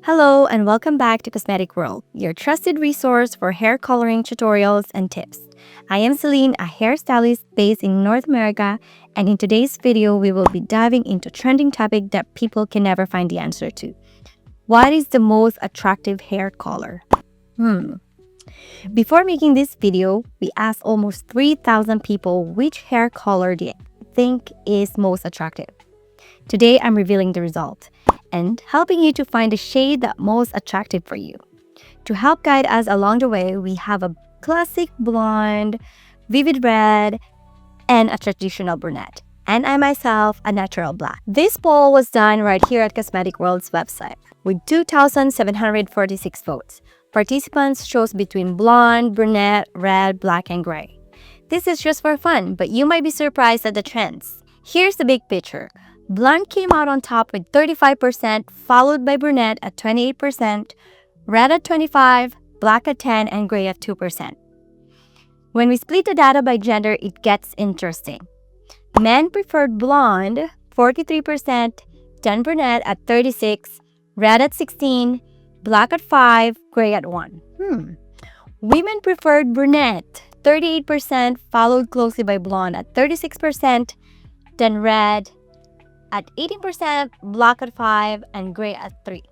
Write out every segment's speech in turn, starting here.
Hello and welcome back to Cosmetic World, your trusted resource for hair coloring tutorials and tips. I am Celine, a hairstylist based in North America, and in today's video, we will be diving into a trending topic that people can never find the answer to. What is the most attractive hair color? Before making this video, we asked almost 3,000 people which hair color they think is most attractive. Today, I'm revealing the result and helping you to find the shade that's most attractive for you. To help guide us along the way, we have a classic blonde, vivid red, and a traditional brunette. And I myself, a natural black. This poll was done right here at Cosmetic World's website with 2,746 votes. Participants chose between blonde, brunette, red, black, and gray. This is just for fun, but you might be surprised at the trends. Here's the big picture. Blonde came out on top with 35%, followed by brunette at 28%, red at 25%, black at 10%, and gray at 2%. When we split the data by gender, it gets interesting. Men preferred blonde, 43%, then brunette at 36%, red at 16%, black at 5%, gray at 1%. Women preferred brunette, 38%, followed closely by blonde at 36%, then red at 18%, black at 5%, and gray at 3%.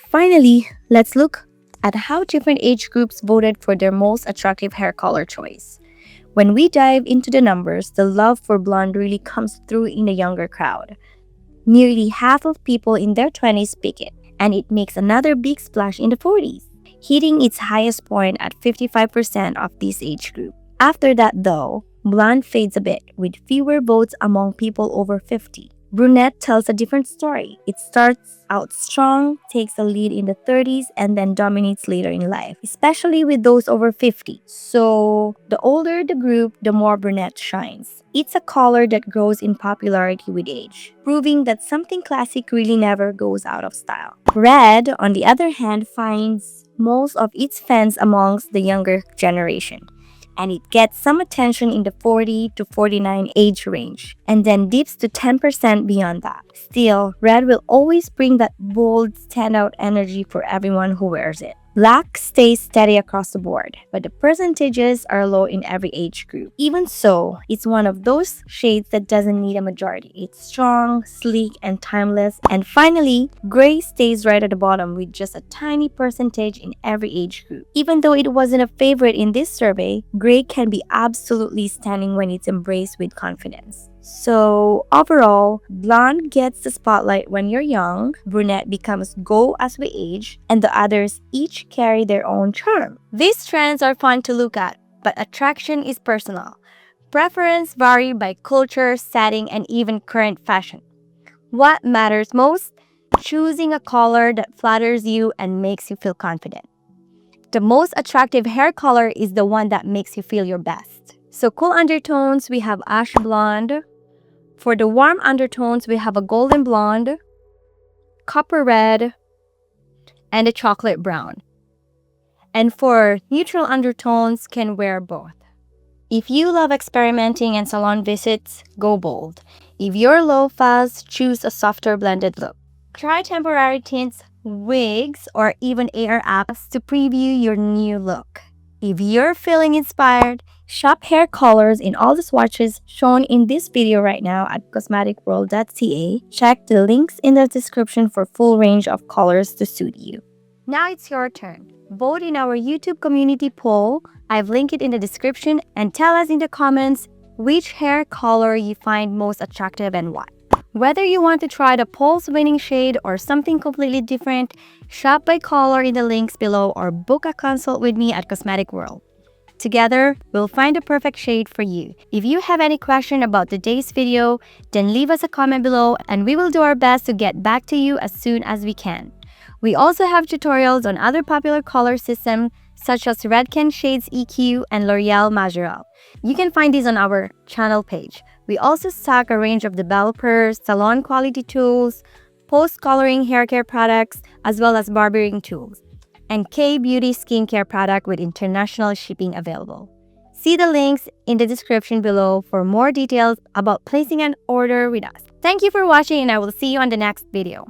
Finally, let's look at how different age groups voted for their most attractive hair color choice. When we dive into the numbers, the love for blonde really comes through in the younger crowd. Nearly half of people in their 20s pick it, and it makes another big splash in the 40s, hitting its highest point at 55% of this age group. After that though, blonde fades a bit, with fewer votes among people over 50. Brunette tells a different story. It starts out strong, takes a lead in the 30s, and then dominates later in life, especially with those over 50. So, the older the group, the more brunette shines. It's a color that grows in popularity with age, proving that something classic really never goes out of style. Red, on the other hand, finds most of its fans amongst the younger generation, and it gets some attention in the 40 to 49 age range, and then dips to 10% beyond that. Still, red will always bring that bold, standout energy for everyone who wears it. Black stays steady across the board, but the percentages are low in every age group. Even so, it's one of those shades that doesn't need a majority. It's strong, sleek, and timeless. And finally, gray stays right at the bottom with just a tiny percentage in every age group. Even though it wasn't a favorite in this survey, gray can be absolutely stunning when it's embraced with confidence. So overall, blonde gets the spotlight when you're young, brunette becomes go as we age, and the others each carry their own charm. These trends are fun to look at, but attraction is personal. Preference vary by culture, setting, and even current fashion. What matters most? Choosing a color that flatters you and makes you feel confident. The most attractive hair color is the one that makes you feel your best. So cool undertones, we have ash blonde. For the warm undertones, we have a golden blonde, copper red, and a chocolate brown. And for neutral undertones, can wear both. If you love experimenting and salon visits, go bold. If you're low fuzz, choose a softer blended look. Try temporary tints, wigs, or even air apps to preview your new look. If you're feeling inspired, shop hair colors in all the swatches shown in this video right now at cosmeticworld.ca. Check the links in the description for full range of colors to suit you. Now it's your turn. Vote in our YouTube community poll. I've linked it in the description, and tell us in the comments which hair color you find most attractive and why. Whether you want to try the poll's winning shade or something completely different, shop by color in the links below or book a consult with me at Cosmetic World. Together, we'll find the perfect shade for you. If you have any question about today's video, then leave us a comment below and we will do our best to get back to you as soon as we can. We also have tutorials on other popular color systems such as Redken Shades EQ and L'Oreal Majorelle. You can find these on our channel page. We also stock a range of developers, salon quality tools, post-coloring hair care products, as well as barbering tools, and K-Beauty skincare product with international shipping available. See the links in the description below for more details about placing an order with us. Thank you for watching, and I will see you on the next video.